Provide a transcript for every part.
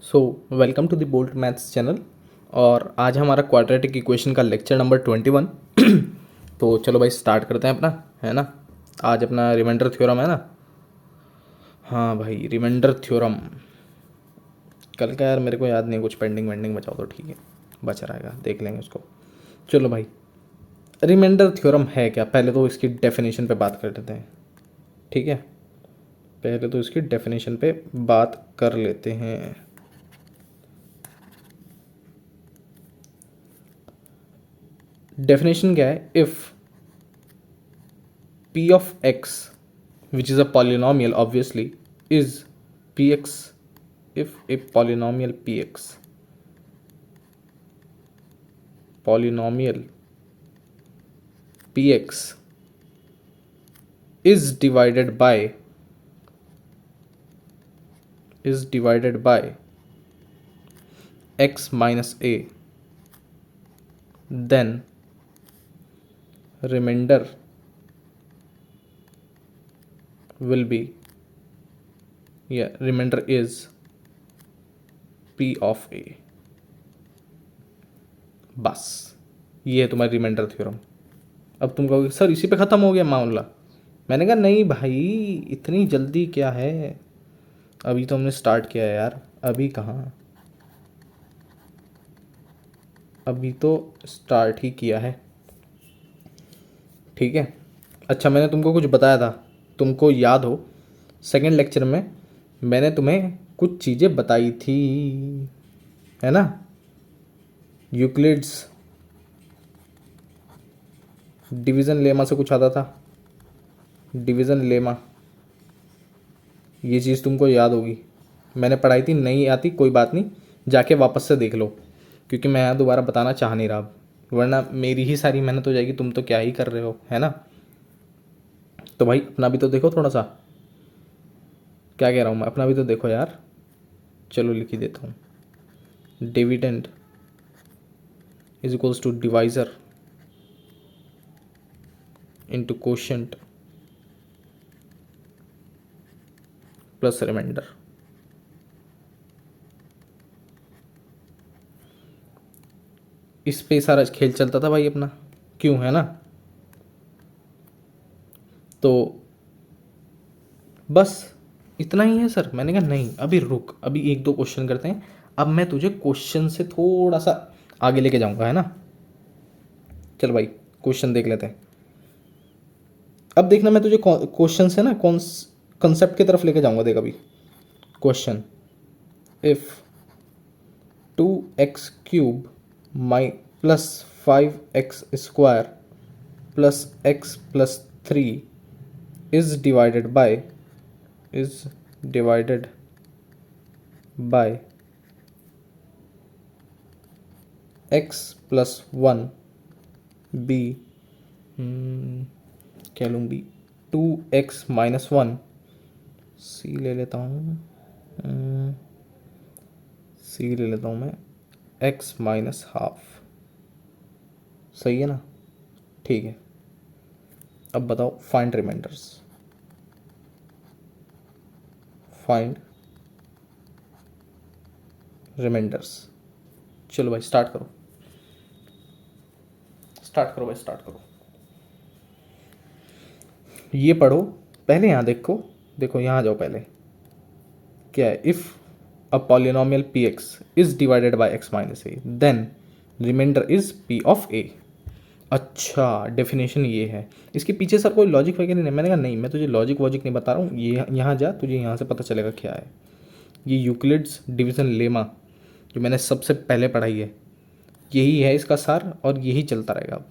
So welcome to the Bolt maths channel. और आज हमारा क्वाड्रेटिक इक्वेशन का लेक्चर नंबर 21। तो चलो भाई स्टार्ट करते हैं अपना, है ना। आज अपना रिमाइंडर थ्योरम है ना। हाँ भाई, रिमाइंडर थ्योरम कल का यार मेरे को याद नहीं, कुछ पेंडिंग वेंडिंग बचाओ तो ठीक है, बचा रहेगा, देख लेंगे उसको। चलो भाई, रिमाइंडर थ्योरम है क्या, पहले तो इसकी डेफिनेशन पे बात कर लेते हैं। ठीक है, पहले तो इसकी डेफिनेशन पे बात कर लेते हैं। डेफिनेशन क्या है? If p of x, which is a polynomial obviously, is px, if a polynomial px is divided by x minus a, then remainder will be, remainder is p of a। बस ये है तुम्हारी remainder theorem. अब तुम कहोगे sir इसी पे ख़त्म हो गया मामला। मैंने कहा नहीं भाई, इतनी जल्दी क्या है, अभी तो हमने स्टार्ट किया है यार। अभी कहाँ, अभी तो स्टार्ट ही किया है। ठीक है। अच्छा, मैंने तुमको कुछ बताया था, तुमको याद हो सेकंड लेक्चर में मैंने तुम्हें कुछ चीज़ें बताई थी, है ना। यूक्लिड्स डिवीज़न लेमा से कुछ आता था, डिवीज़न लेमा, ये चीज़ तुमको याद होगी, मैंने पढ़ाई थी। नहीं आती कोई बात नहीं, जाके वापस से देख लो, क्योंकि मैं यहाँ दोबारा बताना चाह नहीं रहा, वरना मेरी ही सारी मेहनत हो जाएगी, तुम तो क्या ही कर रहे हो, है ना। तो भाई अपना भी तो देखो थोड़ा सा, क्या कह रहा हूँ मैं, अपना भी तो देखो यार। चलो लिख ही देता हूँ। Dividend is equals to divisor into quotient plus remainder. इस पे सारा खेल चलता था भाई अपना, क्यों, है ना। तो बस इतना ही है सर। मैंने कहा नहीं, अभी रुक, अभी एक दो क्वेश्चन करते हैं। अब मैं तुझे क्वेश्चन से थोड़ा सा आगे लेके जाऊंगा, है ना। चल भाई क्वेश्चन देख लेते हैं। अब देखना, मैं तुझे क्वेश्चन से ना कौन कंसेप्ट की तरफ लेके जाऊंगा। देख अभी question, if 2x³ my plus 5x² plus x plus 3 is divided by x plus 1 be, क्या लूँ बी, 2x माइनस 1, सी ले लेता हूँ, सी ले लेता हूँ मैं, x माइनस हाफ। सही है ना, ठीक है। अब बताओ फाइंड रिमाइंडर्स, फाइंड रिमाइंडर्स। चलो भाई स्टार्ट करो, स्टार्ट करो भाई, स्टार्ट करो। ये पढ़ो पहले, यहाँ देखो, देखो यहाँ जाओ पहले। क्या है? If a polynomial p x is divided by x minus a, then remainder is p of a. अच्छा, डेफिनेशन ये है। इसके पीछे सर कोई लॉजिक वगैरह नहीं। मैंने कहा नहीं, मैं तुझे लॉजिक वॉजिक नहीं बता रहा हूँ, ये यहाँ जा, तुझे यहाँ से पता चलेगा क्या है। ये यूक्लिड्स डिवीज़न लेमा जो मैंने सबसे पहले पढ़ाई है, यही है इसका सार, और यही चलता रहेगा अब।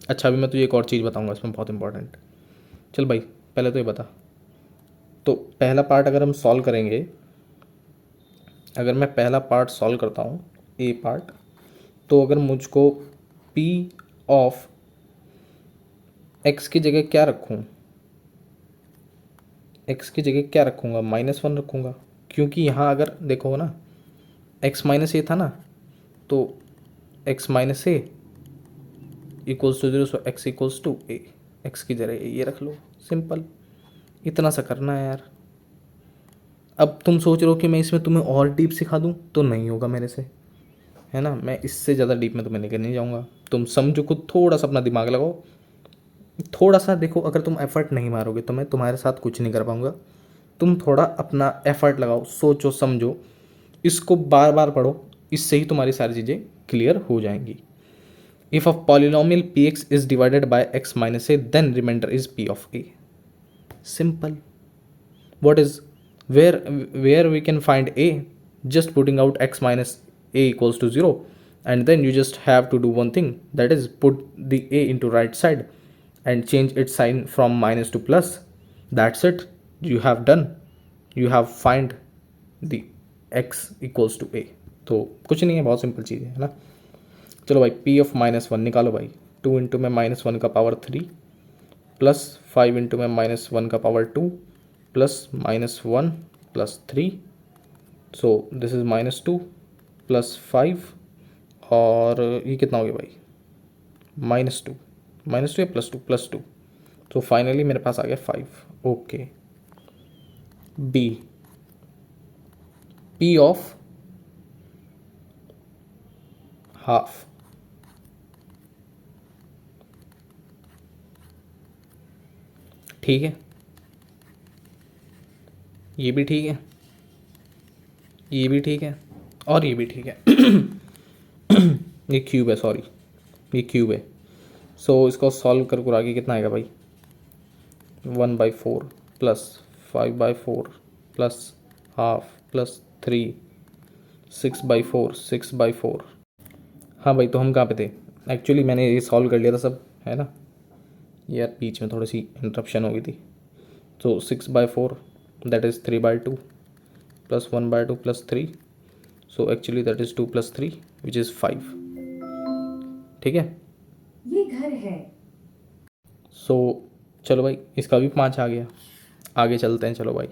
अच्छा, अभी मैं तुझे एक और चीज़ बताऊँगा इसमें, बहुत इंपॉर्टेंट। चल भाई पहले तो ये बता, तो पहला पार्ट अगर हम सॉल्व करेंगे, अगर मैं पहला पार्ट सॉल्व करता हूँ, ए पार्ट, तो अगर मुझको p ऑफ x की जगह क्या रखूँ, x की जगह क्या रखूँगा, -1 रखूँगा, क्योंकि यहाँ अगर देखो ना x माइनस ए था ना, तो x minus a equals to 0, so x equals to a, x की जगह ये रख लो, सिंपल, इतना सा करना है यार। अब तुम सोच रहे हो कि मैं इसमें तुम्हें और डीप सिखा दूँ, तो नहीं होगा मेरे से, है ना। मैं इससे ज़्यादा डीप में तुम्हें लेकर नहीं जाऊँगा। तुम समझो, खुद थोड़ा सा अपना दिमाग लगाओ, थोड़ा सा देखो। अगर तुम एफर्ट नहीं मारोगे तो मैं तुम्हारे साथ कुछ नहीं कर पाऊँगा। तुम थोड़ा अपना एफर्ट लगाओ, सोचो समझो, इसको बार बार पढ़ो, इससे ही तुम्हारी सारी चीज़ें क्लियर हो जाएंगी। If a polynomial p x is divided by x minus a, then remainder is p of a. Simple. What is where we can find a? Just putting out x minus a equals to 0, and then you just have to do one thing, that is put the a into right side and change its sign from minus to plus. That's it. You have done. You have find the x equals to a. तो कुछ नहीं है, बहुत simple चीज़ है ना। चलो भाई, p of minus one निकालो भाई। 2 इंटू में माइनस वन का पावर 3 प्लस 5 इंटू में माइनस वन का power 2 plus minus one plus 3, so this is minus 2 plus 5, और ये कितना हो गया भाई, -2 या +2, तो फाइनली मेरे पास आ गया 5। Okay, b p of half, ठीक है, ये भी ठीक है, ये भी ठीक है, और ये भी ठीक है। ये क्यूब है, सॉरी, ये क्यूब है। सो इसको सॉल्व कर आगे कितना आएगा भाई, 1/4 प्लस 5/4 प्लस हाफ प्लस 3, 6/4। हाँ भाई, तो हम कहाँ पे थे? एक्चुअली मैंने ये सॉल्व कर लिया था सब, है ना यार, बीच में थोड़ी सी इंटरप्शन हो गई थी। तो 6/4 that is 3/2 plus 1/2 plus 3, so actually that is 2 + 3 which is 5, ठीक है। ये घर है। सो चलो भाई, इसका भी 5 आ गया। आगे चलते हैं, चलो भाई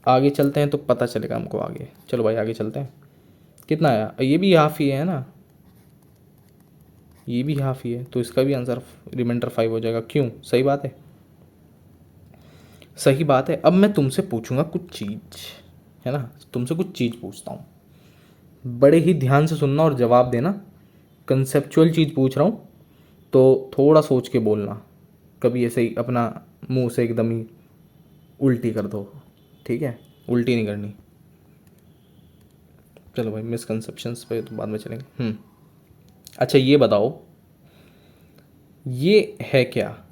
आगे चलते हैं तो पता चलेगा हमको आगे। चलो भाई आगे चलते हैं। कितना आया? ये भी हाफ ही है ना, ये भी हाफ ही है, तो इसका भी आंसर रिमाइंडर 5 हो जाएगा। क्यों? सही बात है, सही बात है। अब मैं तुमसे पूछूंगा कुछ चीज़, है ना, तुमसे कुछ चीज़ पूछता हूँ, बड़े ही ध्यान से सुनना और जवाब देना। कंसेप्चुअल चीज़ पूछ रहा हूँ, तो थोड़ा सोच के बोलना, कभी ऐसे ही अपना मुंह से एकदम ही उल्टी कर दो, ठीक है, उल्टी नहीं करनी। चलो भाई, मिसकंसेप्शंस पे तो बाद में चलेंगे। अच्छा ये बताओ, ये है क्या?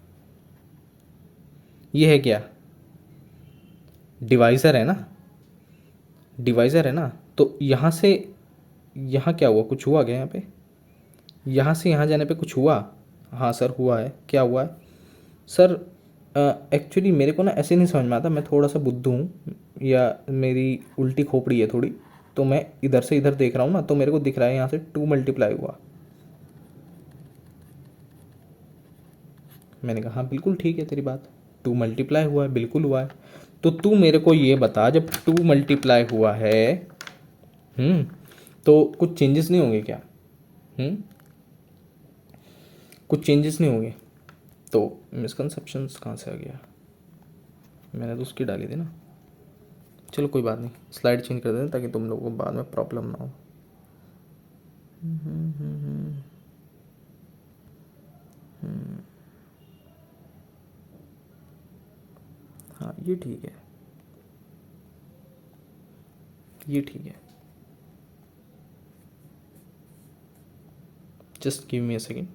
ये है क्या? डिवाइज़र है ना, डिवाइज़र है ना। तो यहाँ से यहाँ क्या हुआ? कुछ हुआ क्या यहाँ पे? यहाँ से यहाँ जाने पे कुछ हुआ? हाँ सर हुआ है। क्या हुआ है सर? एक्चुअली मेरे को ना ऐसे नहीं समझ में आता, मैं थोड़ा सा बुद्धू हूँ या मेरी उल्टी खोपड़ी है थोड़ी, तो मैं इधर से इधर देख रहा हूँ ना, तो मेरे को दिख रहा है यहाँ से 2 मल्टीप्लाई हुआ। मैंने कहा हाँ बिल्कुल ठीक है तेरी बात, 2 मल्टीप्लाई हुआ है, बिल्कुल हुआ है। तो तू मेरे को ये बता, जब 2 मल्टीप्लाई हुआ है, तो कुछ चेंजेस नहीं होंगे क्या? कुछ चेंजेस नहीं होंगे? तो मिसकंसेप्शंस कहाँ से आ गया? मैंने तो उसकी डाली थी ना। चलो कोई बात नहीं, स्लाइड चेंज कर दें ताकि तुम लोगों को बाद में प्रॉब्लम ना हो। हाँ ये ठीक है, ये ठीक है। Just give me a second.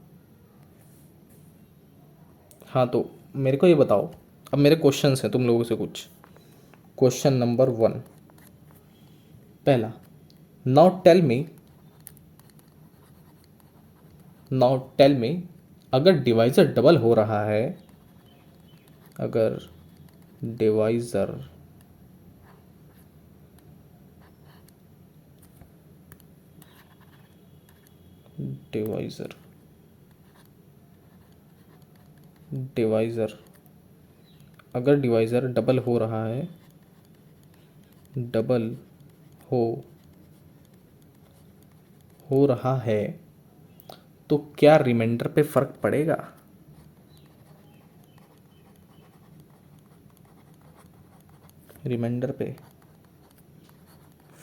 हाँ तो मेरे को ये बताओ, अब मेरे क्वेश्चंस हैं तुम लोगों से कुछ। क्वेश्चन नंबर 1, पहला, नाउ टेल मी, अगर डिवाइज़र डबल हो रहा है, अगर डिवाइज़र डिवाइज़र डिवाइज़र अगर डिवाइज़र डबल हो रहा है, डबल हो रहा है, तो क्या रिमाइंडर पे फ़र्क पड़ेगा? रिमाइंडर पे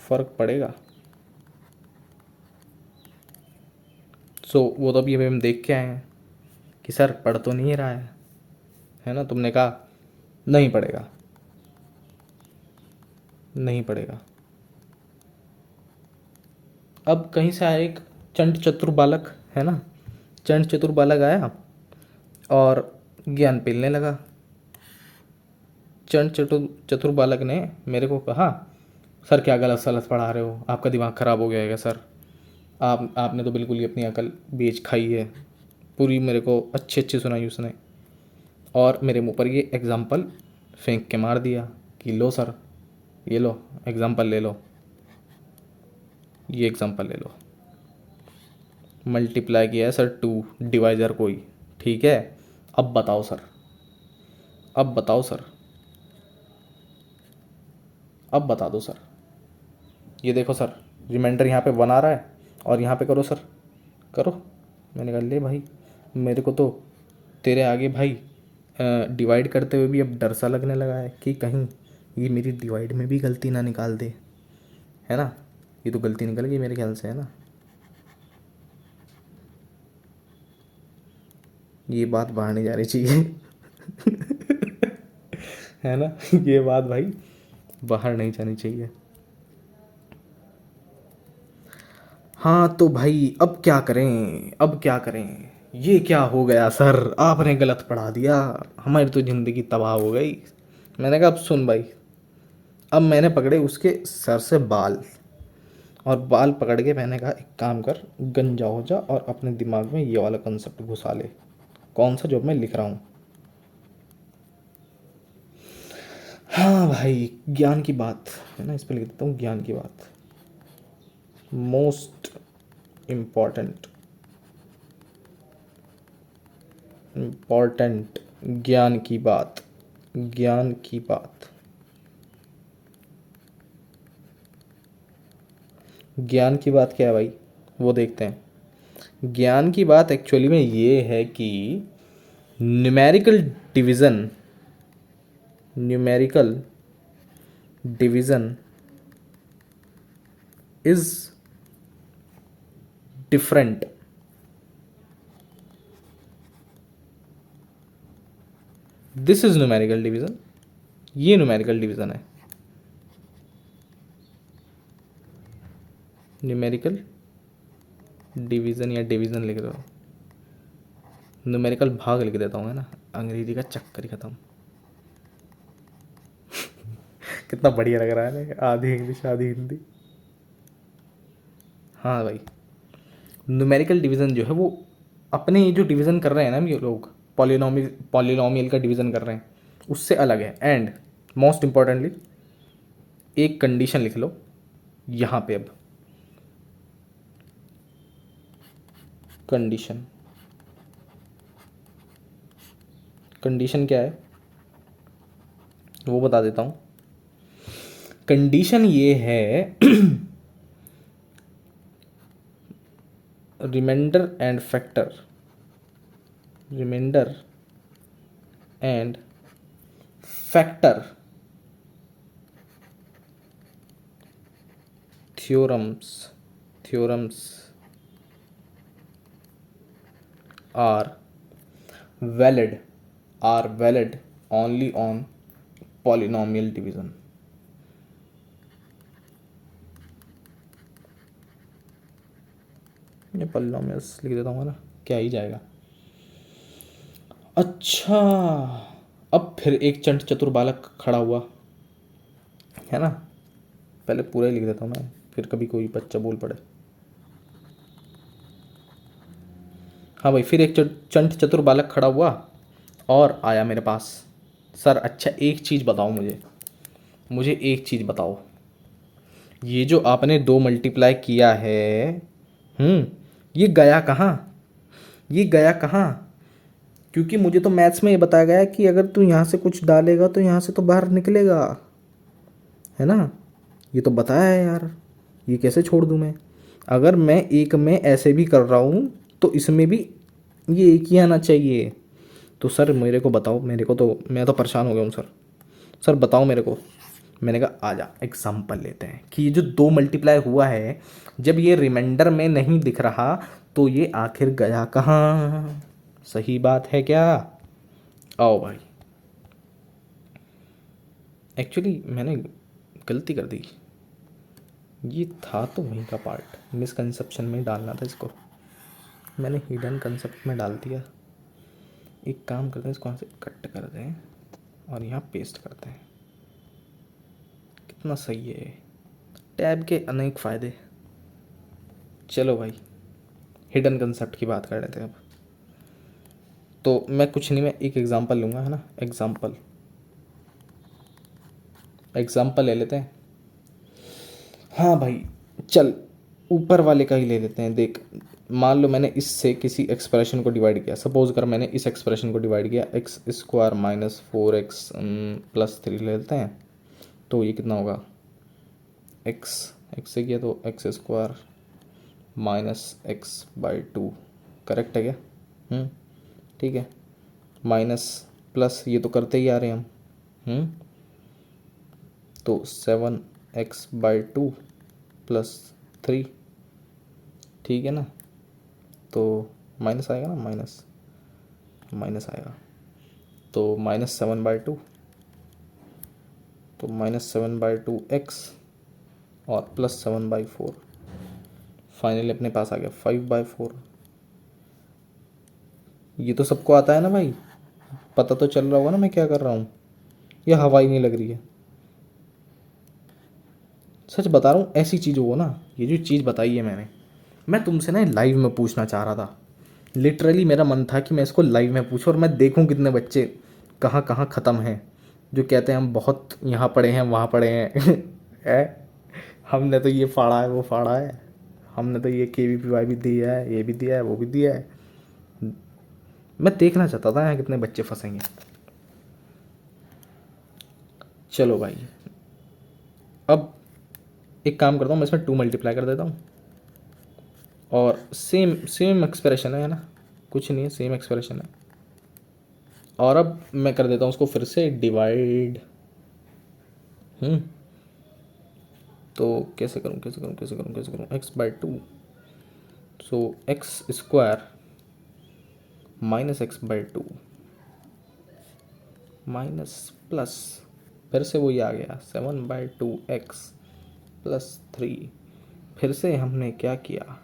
फ़र्क पड़ेगा। वो तो अभी अभी हम देख के आए हैं कि सर पढ़ तो नहीं रहा है ना। तुमने कहा नहीं पड़ेगा, नहीं पड़ेगा। अब कहीं से आया एक चंट चतुर बालक, है ना, चंट चतुर बालक आया और ज्ञान पेलने लगा। चंट चतुर चतुर बालक ने मेरे को कहा, सर क्या गलत सलत पढ़ा रहे हो, आपका दिमाग ख़राब हो गया है क्या सर, आपने तो बिल्कुल ही अपनी अकल बेच खाई है। पूरी मेरे को अच्छी अच्छी सुनाई उसने, और मेरे मुंह पर ये एग्ज़ाम्पल फेंक के मार दिया कि लो सर, ये लो एग्ज़ाम्पल ले लो, ये एग्ज़ाम्पल ले लो। मल्टीप्लाई किया है सर 2, डिवाइज़र कोई, ठीक है। अब बताओ सर, अब बताओ सर, अब बता दो सर। ये देखो सर, रिमाइंडर यहाँ पे 1 आ रहा है और यहाँ पे करो सर, करो। मैंने कहा ले भाई, मेरे को तो तेरे आगे भाई डिवाइड करते हुए भी अब डर सा लगने लगा है कि कहीं ये मेरी डिवाइड में भी गलती ना निकाल दे, है ना। ये तो गलती निकल गई मेरे ख्याल से, है ना। ये बात बाहर नहीं जा रही चाहिए है ना, ये बात भाई बाहर नहीं जानी चाहिए। हाँ तो भाई अब क्या करें, अब क्या करें, ये क्या हो गया सर, आपने गलत पढ़ा दिया, हमारी तो ज़िंदगी तबाह हो गई। मैंने कहा अब सुन भाई, अब मैंने पकड़े उसके सर से बाल, और बाल पकड़ के मैंने कहा एक काम कर, गंजा हो जा और अपने दिमाग में ये वाला कंसेप्ट घुसा ले, कौन सा जो मैं लिख रहा हूँ। हाँ भाई, ज्ञान की बात है ना, इस पर लिख देता हूँ ज्ञान की बात। मोस्ट इम्पॉर्टेंट, इम्पॉर्टेंट ज्ञान की बात, ज्ञान की बात। ज्ञान की बात क्या है भाई, वो देखते हैं। ज्ञान की बात एक्चुअली में ये है कि numerical division, numerical division is different, this is numerical division, ये न्यूमेरिकल डिवीज़न है। न्यूमेरिकल डिवीज़न या डिवीज़न लिख रहे हो, न्यूमेरिकल भाग लिख देता हूँ, है ना, अंग्रेजी का चक्कर ही ख़त्म। कितना बढ़िया लग रहा है ना, आधी इंग्लिश आधी हिंदी। हाँ भाई, न्यूमेरिकल डिवीज़न जो है वो अपने ये जो डिवीज़न कर रहे हैं ना हम, ये लोग पॉलिनोमियल का डिवीज़न कर रहे हैं, उससे अलग है। एंड मोस्ट इम्पॉर्टेंटली एक कंडीशन लिख लो यहाँ पे, अब कंडीशन, कंडीशन क्या है वो बता देता हूँ। कंडीशन ये है remainder and factor, remainder and factor theorems, theorems are valid, are valid only on polynomial division। ये पॉलिनोमियल्स लिख देता हूँ ना, क्या ही जाएगा। अच्छा, अब फिर एक चंट चतुर बालक खड़ा हुआ, है ना, पहले पूरा ही लिख देता हूँ मैं, फिर कभी कोई बच्चा बोल पड़े। हाँ भाई, फिर एक चंट चतुर बालक खड़ा हुआ और आया मेरे पास, सर अच्छा एक चीज़ बताओ मुझे, मुझे एक चीज़ बताओ, ये जो आपने 2 मल्टीप्लाई किया है, ये गया कहाँ, ये गया कहाँ। क्योंकि मुझे तो मैथ्स में ये बताया गया है कि अगर तू यहाँ से कुछ डालेगा तो यहाँ से तो बाहर निकलेगा, है ना, ये तो बताया है यार, ये कैसे छोड़ दूँ मैं। अगर मैं एक में ऐसे भी कर रहा हूँ तो इसमें भी ये एक ही आना चाहिए। तो सर मेरे को बताओ, मेरे को तो, मैं तो परेशान हो गया हूँ सर, सर बताओ मेरे को, मैंने कहा आजा एग्जाम्पल लेते हैं कि ये जो 2 मल्टीप्लाई हुआ है, जब ये रिमाइंडर में नहीं दिख रहा तो ये आखिर गया कहाँ? सही बात है क्या? आओ भाई, एक्चुअली मैंने गलती कर दी, ये था तो वहीं का पार्ट, मिसकंसेप्शन में डालना था इसको, मैंने हिडन कंसेप्ट में डाल दिया। एक काम करते हैं, इसको यहाँ से कट कर दें और यहाँ पेस्ट करते हैं। कितना सही है, टैब के अनेक फ़ायदे। चलो भाई, हिडन कंसेप्ट की बात कर लेते हैं अब। तो मैं कुछ नहीं, मैं एक एग्जांपल लूँगा, है ना, एग्जांपल ले लेते हैं। हाँ भाई चल, ऊपर वाले का ही ले लेते हैं। देख, मान लो मैंने इससे किसी एक्सप्रेशन को डिवाइड किया, सपोज कर मैंने इस एक्सप्रेशन को डिवाइड किया, x square minus 4x plus 3 ले लेते हैं। तो ये कितना होगा, एक्स से किया तो x square minus x by 2, correct है क्या? ठीक है, माइनस प्लस ये तो करते ही आ रहे हैं हम। तो 7x बाई 2 प्लस 3, ठीक है ना, तो माइनस आएगा ना, माइनस आएगा, तो -7/2, तो -7/2 x और +7/4, फाइनली अपने पास आ गया 5/4। ये तो सबको आता है ना भाई, पता तो चल रहा होगा ना मैं क्या कर रहा हूँ, या हवा ही नहीं लग रही है? सच बता रहा हूँ, ऐसी चीज़ हो ना, ये जो चीज़ बताई है मैंने, मैं तुमसे ना लाइव में पूछना चाह रहा था। लिटरली मेरा मन था कि मैं इसको लाइव में पूछूं और मैं देखूं कितने बच्चे कहाँ कहाँ ख़त्म हैं, जो कहते हैं हम बहुत यहाँ पढ़े हैं वहाँ पढ़े हैं हमने तो ये फाड़ा है वो फाड़ा है, हमने तो ये KVPY भी दिया है, ये भी दिया है, वो भी दिया है। मैं देखना चाहता था यहाँ कितने बच्चे फंसेंगे। चलो भाई, अब एक काम करता हूँ, मैं इसमें 2 मल्टीप्लाई कर देता हूँ और सेम एक्सप्रेशन है ना, कुछ नहीं है, सेम एक्सप्रेशन है। और अब मैं कर देता हूँ उसको फिर से डिवाइड। तो कैसे करूँ, x/2, so x square minus x/2 minus plus, फिर से वही आ गया 7/2x प्लस 3। फिर से हमने क्या किया,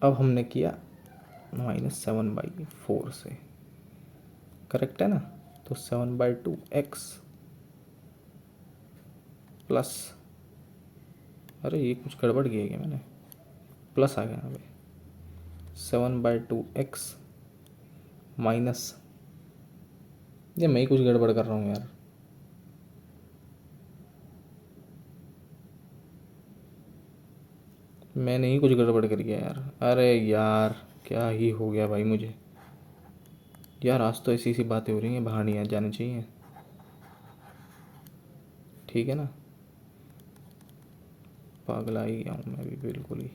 अब हमने किया -7/4 से, करेक्ट है ना, तो 7/2x प्लस, अरे ये कुछ गड़बड़ किया क्या मैंने, प्लस आ गया यहाँ पे 7/2x माइनस, ये मैं ही कुछ गड़बड़ कर रहा हूँ यार। मैंने ही कुछ गड़बड़ कर गया यार, अरे यार क्या ही हो गया भाई मुझे यार, आज तो ऐसी बातें हो रही हैं, बाहर नहीं आ जानी चाहिए, ठीक है ना। पागला ही गया हूँ मैं भी बिल्कुल ही।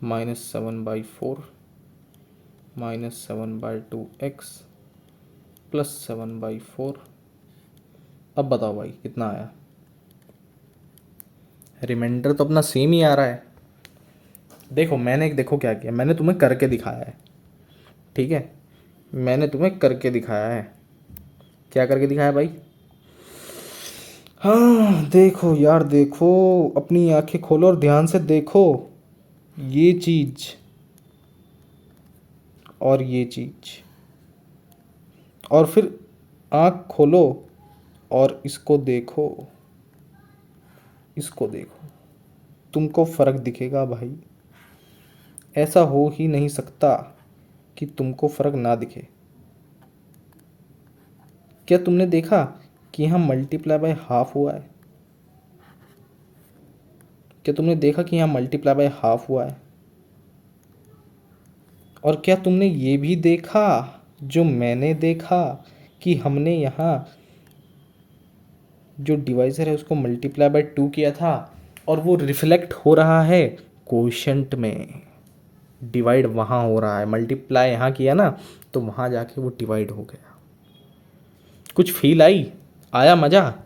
-7/4 -7/2x प्लस 7/4। अब बताओ भाई कितना आया, रिमाइंडर तो अपना सेम ही आ रहा है। देखो क्या किया, मैंने तुम्हें करके दिखाया है, ठीक है, मैंने तुम्हें करके दिखाया है। क्या करके दिखाया भाई? हाँ देखो यार, देखो, अपनी आंखें खोलो और ध्यान से देखो, ये चीज और ये चीज, और फिर आँख खोलो और इसको देखो, इसको देखो, तुमको फ़र्क दिखेगा भाई। ऐसा हो ही नहीं सकता कि तुमको फ़र्क ना दिखे। क्या तुमने देखा कि यहाँ मल्टीप्लाई बाय हाफ हुआ है? क्या तुमने देखा कि यहाँ मल्टीप्लाई बाय हाफ हुआ है? और क्या तुमने ये भी देखा जो मैंने देखा कि हमने यहाँ जो डिवाइज़र है उसको मल्टीप्लाई बाय 2 किया था और वो रिफ्लेक्ट हो रहा है कोशेंट में, डिवाइड वहाँ हो रहा है, मल्टीप्लाई यहाँ किया ना तो वहाँ जाके वो डिवाइड हो गया। कुछ फील आई, आया मज़ा?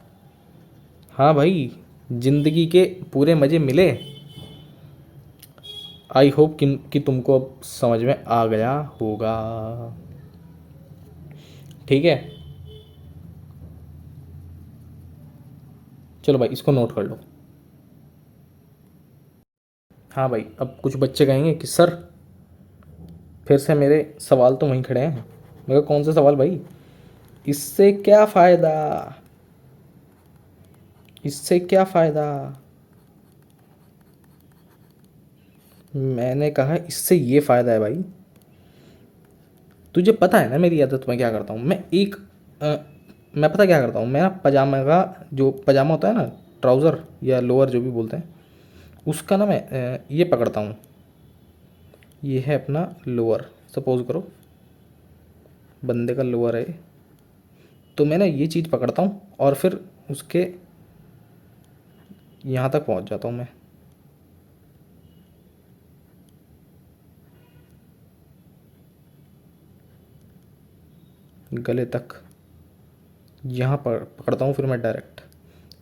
हाँ भाई, ज़िंदगी के पूरे मज़े मिले। आई होप कि तुमको अब समझ में आ गया होगा। ठीक है, चलो भाई इसको नोट कर लो। हाँ भाई, अब कुछ बच्चे कहेंगे कि सर फिर से मेरे सवाल तो वहीं खड़े हैं। मेरा कौन से सवाल भाई? इससे क्या फ़ायदा, इससे क्या फ़ायदा? मैंने कहा इससे ये फ़ायदा है भाई। तुझे पता है ना मेरी आदत, मैं क्या करता हूँ, अ, मैं पता क्या करता हूँ, मैं ना पजामा का, जो पजामा होता है ना, ट्राउज़र या लोअर जो भी बोलते हैं, उसका ना मैं ये पकड़ता हूँ। ये है अपना लोअर, सपोज करो बंदे का लोअर है, तो मैं ना ये चीज़ पकड़ता हूँ और फिर उसके यहाँ तक पहुँच जाता हूँ मैं। गले तक यहाँ पकड़ता हूँ, फिर मैं डायरेक्ट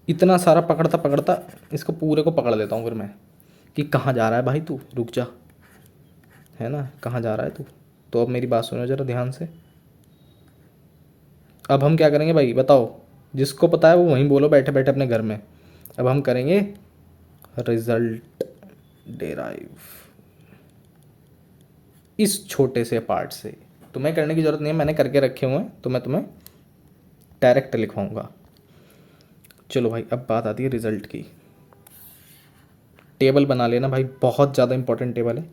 इतना सारा पकड़ता पकड़ता इसको पूरे को पकड़ लेता हूँ फिर मैं, कि कहाँ जा रहा है भाई तू, रुक जा, है ना, कहाँ जा रहा है तू। तो अब मेरी बात सुनो ज़रा ध्यान से। अब हम क्या करेंगे भाई बताओ, जिसको पता है वो वहीं बोलो बैठे बैठे अपने घर में। अब हम करेंगे रिजल्ट डेराइव इस छोटे से पार्ट से। तुम्हें करने की ज़रूरत नहीं है, मैंने करके रखे हुए हैं, तो मैं तुम्हें डायरेक्ट लिखवाऊंगा। चलो भाई, अब बात आती है रिज़ल्ट की। टेबल बना लेना भाई, बहुत ज़्यादा इंपॉर्टेंट टेबल है।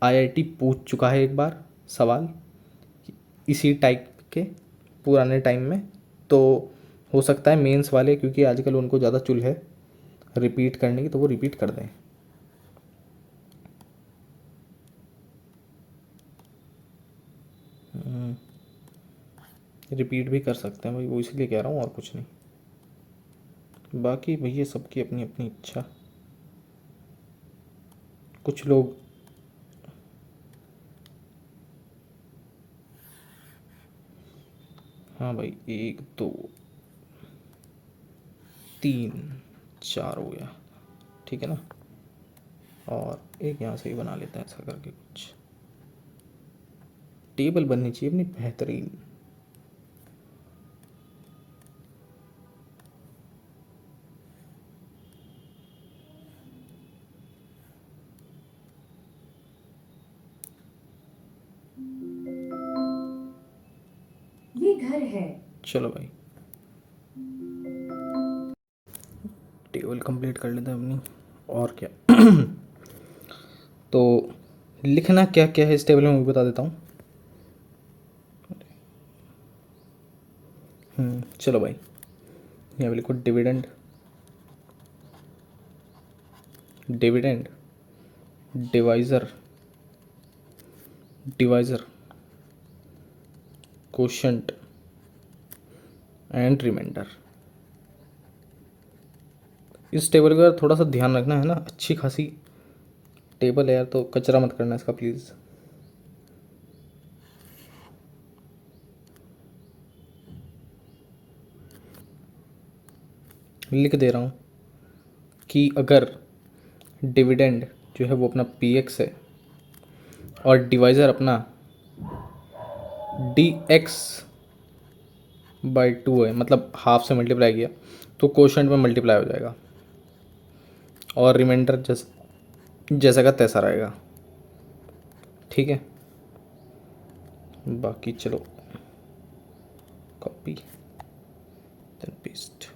आईआईटी पूछ चुका है एक बार सवाल इसी टाइप के पुराने टाइम में, तो हो सकता है मेंस वाले, क्योंकि आजकल उनको ज़्यादा चुल है रिपीट करने की, तो वो रिपीट कर दें। रिपीट भी कर सकते हैं भाई, वो इसलिए कह रहा हूँ और कुछ नहीं। बाकी भैया सबकी अपनी अपनी इच्छा। कुछ लोग हाँ भाई, 1 2 3 4 हो गया, ठीक है ना। और एक यहाँ से ही बना लेते हैं ऐसा करके, कुछ टेबल बननी चाहिए अपनी बेहतरीन। ये घर है। चलो भाई, टेबल कंप्लीट कर लेते हैं अपनी, और क्या। तो लिखना क्या क्या है इस टेबल में, मैं भी बता देता हूँ। चलो भाई, यहाँ पे लिखो dividend, dividend, divisor, divisor, quotient and remainder. इस टेबल का थोड़ा सा ध्यान रखना है ना, अच्छी खासी टेबल है यार, तो कचरा मत करना इसका प्लीज़। लिख दे रहा हूँ कि अगर डिविडेंड जो है वो अपना पी एक्स है और डिवाइज़र अपना डी एक्स बाई 2 है, मतलब हाफ से मल्टीप्लाई किया, तो कोशंट में मल्टीप्लाई हो जाएगा और रिमाइंडर जैसा का तैसा रहेगा, ठीक है। बाकी चलो, कॉपी देन पेस्ट,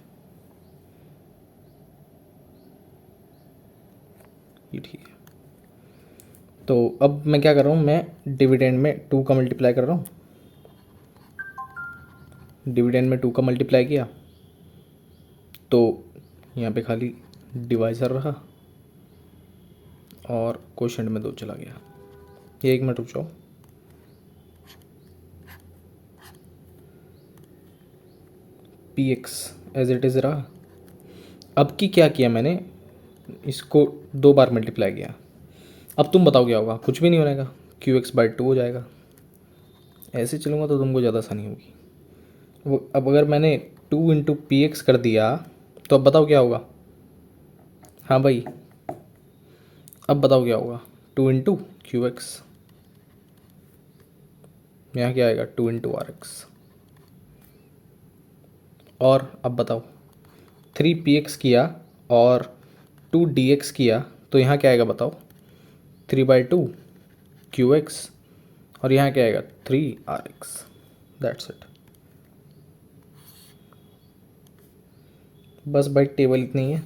ये ठीक है। तो अब मैं क्या कर रहा हूँ, मैं डिविडेंड में 2 का मल्टीप्लाई कर रहा हूँ, डिविडेंड में 2 का मल्टीप्लाई किया, तो यहाँ पे खाली डिवाइज़र रहा और कोशंट में 2 चला गया। ये 1 मिनट रुक जाओ। P x as it is रहा। अब की क्या किया मैंने, इसको 2 बार मल्टीप्लाई किया। अब तुम बताओ क्या होगा, कुछ भी नहीं होने का, क्यू एक्स बाई 2 हो जाएगा। ऐसे चलूँगा तो तुमको ज़्यादा आसानी होगी। वो अब अगर मैंने 2 इंटू पी एक्स कर दिया तो अब बताओ क्या होगा। हाँ भाई, अब बताओ क्या होगा। 2 × QX, यहाँ क्या आएगा 2 × RX। और अब बताओ 3PX किया और 2DX किया तो यहाँ क्या आएगा बताओ। 3/2 QX और यहाँ क्या आएगा 3RX। That's it. बस भाई टेबल इतनी है,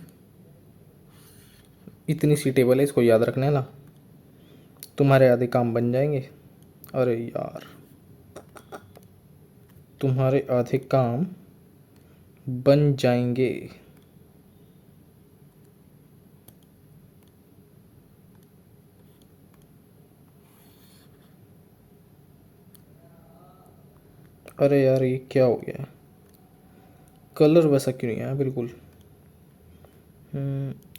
इतनी सी टेबल है, इसको याद रखने ना, तुम्हारे आधे काम बन जाएंगे। अरे यार, तुम्हारे आधे काम बन जाएंगे। अरे यार ये क्या हो गया, कलर वैसा क्यों नहीं आया बिल्कुल।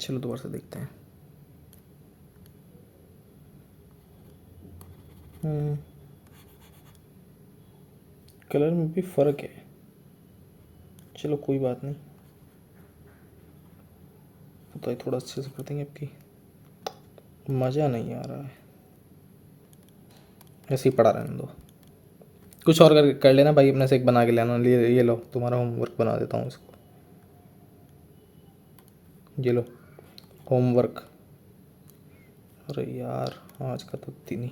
चलो दोबारा से देखते हैं। कलर में भी फ़र्क है, चलो कोई बात नहीं, पता है थोड़ा अच्छे से कर देंगे। आपकी मज़ा नहीं आ रहा है, ऐसे ही पड़ा रहने दो। कुछ और कर लेना भाई, अपने से एक बना के लेना। ये लो तुम्हारा होमवर्क बना देता हूँ इसको। ये लो होमवर्क। अरे यार आज का तो दिन ही,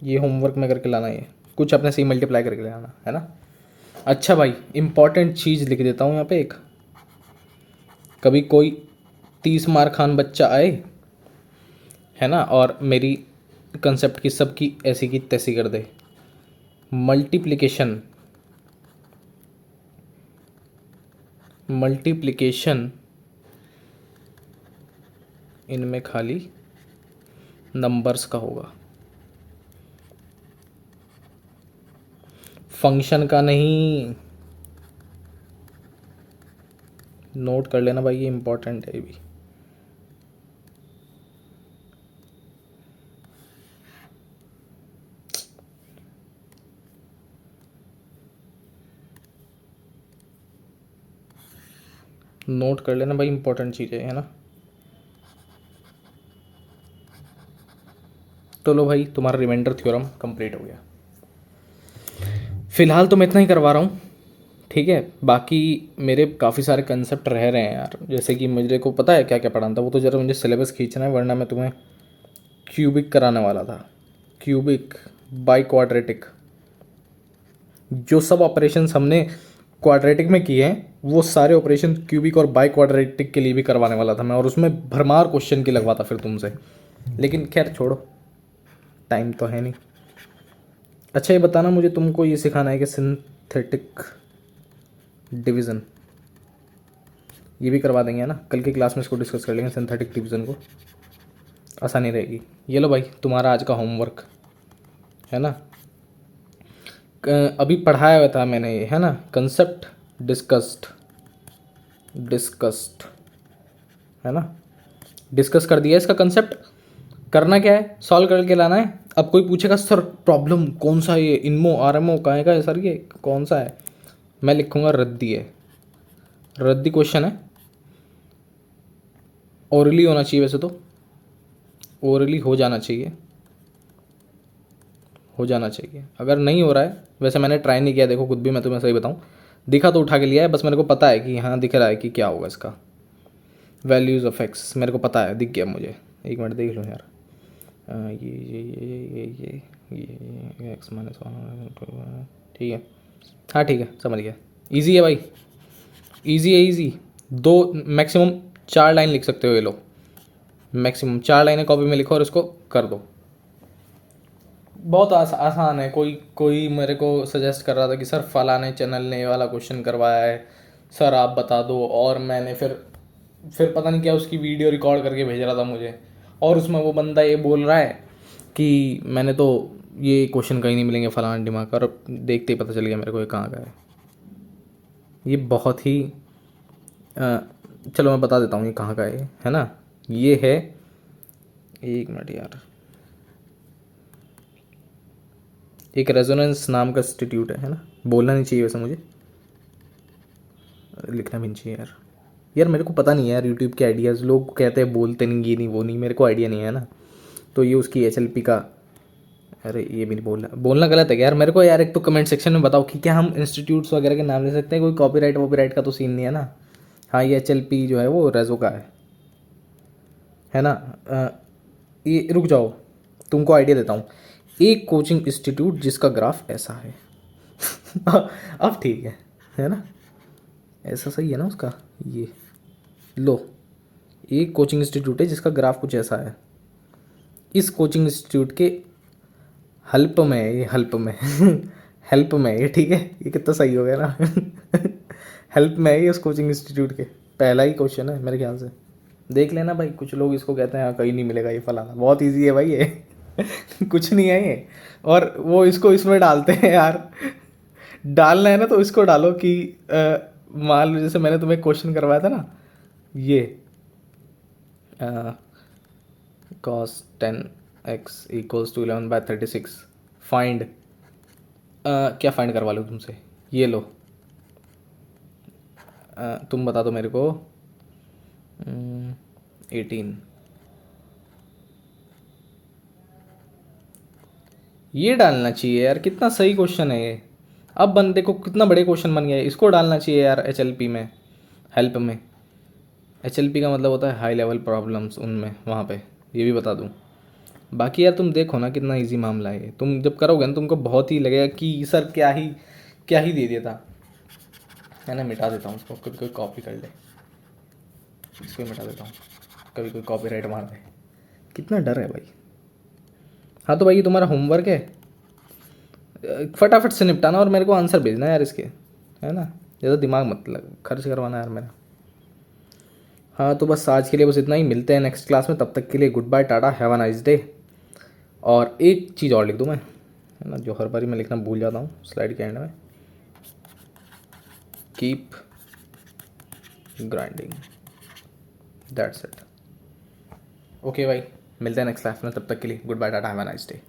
ये होमवर्क में करके लाना, ये कुछ अपने से ही मल्टीप्लाई करके लाना है ना। अच्छा भाई, इम्पॉर्टेंट चीज़ लिख देता हूँ यहाँ पे एक। कभी कोई 30 मार खान बच्चा आए है ना, और मेरी कंसेप्ट की सबकी ऐसी की तैसी कर दे। मल्टीप्लिकेशन, मल्टीप्लिकेशन इनमें खाली नंबर्स का होगा, फंक्शन का नहीं। नोट कर लेना भाई, ये इम्पोर्टेंट है ये भी। नोट कर लेना भाई, इम्पोर्टेंट चीज़ है ना। तो लो भाई, तुम्हारा रिमाइंडर थ्योरम कंप्लीट हो गया। फिलहाल तो मैं इतना ही करवा रहा हूँ, ठीक है। बाकी मेरे काफ़ी सारे कंसेप्ट रह रहे हैं यार, जैसे कि मुझे को पता है क्या क्या पढ़ाना था, वो तो ज़रा मुझे सिलेबस खींचना है, वरना मैं तुम्हें क्यूबिक कराने वाला था। क्यूबिक, बाई क्वाड्रेटिक, जो सब ऑपरेशंस हमने क्वाड्रेटिक में किए हैं वो सारे ऑपरेशन क्यूबिक और बाई क्वाड्रेटिक के लिए भी करवाने वाला था मैं, और उसमें भरमार क्वेश्चन की लगवाता फिर तुमसे, लेकिन खैर छोड़ो, टाइम तो है नहीं। अच्छा ये बताना मुझे, तुमको ये सिखाना है कि सिंथेटिक डिवीज़न, ये भी करवा देंगे है ना, कल की क्लास में इसको डिस्कस कर लेंगे, सिंथेटिक डिवीज़न को, आसानी रहेगी। ये लो भाई तुम्हारा आज का होमवर्क है ना। अभी पढ़ाया हुआ था मैंने ये है ना, कंसेप्ट डिस्कस्ड, डिस्कस्ड है ना, डिस्कस कर दिया इसका कंसेप्ट। करना क्या है, सॉल्व करके लाना है। अब कोई पूछेगा सर प्रॉब्लम कौन सा है, ये इनमो आरएमओ कहाँ का है सर, ये कौन सा है, मैं लिखूँगा रद्दी है, रद्दी क्वेश्चन है। ओरली होना चाहिए वैसे तो, ओरली हो जाना चाहिए, हो जाना चाहिए। अगर नहीं हो रहा है, वैसे मैंने ट्राई नहीं किया, देखो खुद भी मैं तुम्हें सही बताऊँ, दिखा तो उठा के लिया है, बस मेरे को पता है कि हाँ दिख रहा है कि क्या होगा इसका। वैल्यूज़ ऑफ एक्स मेरे को पता है, दिख गया मुझे, एक मिनट देख लो यार। ये एक्स -1, ठीक है, हाँ ठीक है समझ गया। इजी है भाई, इजी है, इजी। दो मैक्सिमम 4 लाइन लिख सकते हो ये लोग, मैक्सिमम 4 लाइनें कॉपी में लिखो और इसको कर दो। बहुत आसान है। कोई कोई मेरे को सजेस्ट कर रहा था कि सर फलाने चैनल ने ये वाला क्वेश्चन करवाया है, सर आप बता दो, और मैंने फिर पता नहीं क्या उसकी वीडियो रिकॉर्ड करके भेज रहा था मुझे, और उसमें वो बंदा ये बोल रहा है कि मैंने तो ये क्वेश्चन कहीं नहीं मिलेंगे फलाना दिमाग, और देखते ही पता चल गया मेरे को ये कहाँ का है। ये बहुत ही चलो मैं बता देता हूँ ये कहाँ का है ना। ये है, एक मिनट यार, एक रेजोनेंस नाम का इंस्टीट्यूट है ना, बोलना नहीं चाहिए वैसे मुझे, लिखना भी नहीं चाहिए यार। यार मेरे को पता नहीं है यार, यूट्यूब के आइडियाज़ लोग कहते हैं बोलते नहीं, ये नहीं वो नहीं, मेरे को आइडिया नहीं है ना। तो ये उसकी HLP का, अरे ये भी नहीं बोलना, बोलना गलत है क्या यार मेरे को यार। एक तो कमेंट सेक्शन में बताओ कि क्या हम इंस्टीट्यूट्स वगैरह के नाम ले सकते हैं, कोई कॉपीराइट वॉपीराइट का तो सीन नहीं है ना। हाँ ये HLP जो है वो रेजो का है ना। ये रुक जाओ, तुमको आइडिया देता हूँ। एक कोचिंग इंस्टीट्यूट जिसका ग्राफ ऐसा है। अब ठीक है ना, ऐसा सही है ना उसका। ये लो, एक कोचिंग इंस्टीट्यूट है जिसका ग्राफ कुछ ऐसा है। इस कोचिंग इंस्टीट्यूट के हेल्प में है, ये हेल्प में हेल्प में है ये, ठीक है, ये कितना सही हो गया ना। हेल्प में है ये उस कोचिंग इंस्टीट्यूट के। पहला ही क्वेश्चन है मेरे ख्याल से, देख लेना भाई। कुछ लोग इसको कहते हैं हाँ कहीं नहीं मिलेगा ये फलाना, बहुत इजी है भाई ये। कुछ नहीं है ये। और वो इसको इसमें डालते हैं यार। डालना है ना तो इसको डालो कि मान लो जैसे मैंने तुम्हें क्वेश्चन करवाया था ना, ये cos 10x equals to 11/36 find, क्या फाइंड करवा लो तुमसे, ये लो। तुम बता दो मेरे को। 18, ये डालना चाहिए यार, कितना सही क्वेश्चन है ये। अब बंदे को कितना बड़े क्वेश्चन बन गया है, इसको डालना चाहिए यार HLP में, हेल्प में। HLP का मतलब होता है हाई लेवल प्रॉब्लम्स, उनमें वहाँ पे ये भी बता दूँ। बाकी यार तुम देखो ना कितना इजी मामला है ये, तुम जब करोगे ना तुमको बहुत ही लगेगा कि सर क्या ही दे दिया था। मैंने मिटा देता हूँ उसको, कभी कोई कॉपी कर ले, इसको ही मिटा देता हूँ, कभी कोई कॉपीराइट मार दे। कितना डर है भाई। हाँ तो भाई ये तुम्हारा होमवर्क है, फटाफट से निपटाना और मेरे को आंसर भेजना यार इसके, है ना। ज़्यादा दिमाग मत खर्च करवाना यार मेरा। हाँ तो बस आज के लिए बस इतना ही, मिलते हैं नेक्स्ट क्लास में, तब तक के लिए goodbye, tata, have a nice day. और एक चीज़ और लिख दूँ मैं, है ना, जो हर बारी मैं लिखना भूल जाता हूँ स्लाइड के एंड में, keep grinding, that's it. Okay भाई, मिलते हैं नेक्स्ट क्लास में, तब तक के लिए goodbye, tata, have a nice day.